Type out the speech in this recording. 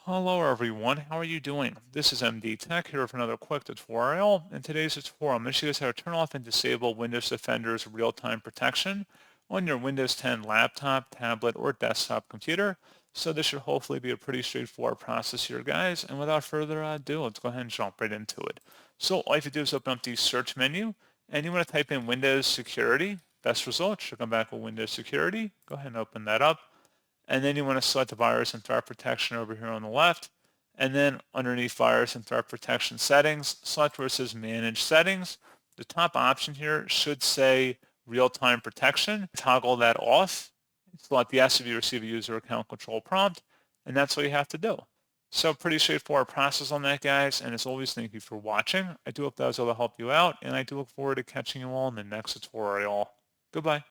Hello everyone, how are you doing? This is MD Tech here with another quick tutorial. In today's tutorial, I'm going to show you guys how to turn off and disable Windows Defender's real-time protection on your Windows 10 laptop, tablet, or desktop computer. So this should hopefully be a pretty straightforward process here, guys. And without further ado, let's go ahead and jump right into it. So all you have to do is open up the search menu, and you want to type in Windows Security. Best result should come back with Windows Security. Go ahead and open that up. And then you want to select the virus and threat protection over here on the left. And then underneath virus and threat protection settings, select where it says manage settings. The top option here should say real-time protection. Toggle that off. Select yes if you receive a user account control prompt. And that's all you have to do. So pretty straightforward process on that, guys. And as always, thank you for watching. I do hope that was able to help you out. And I do look forward to catching you all in the next tutorial. Goodbye.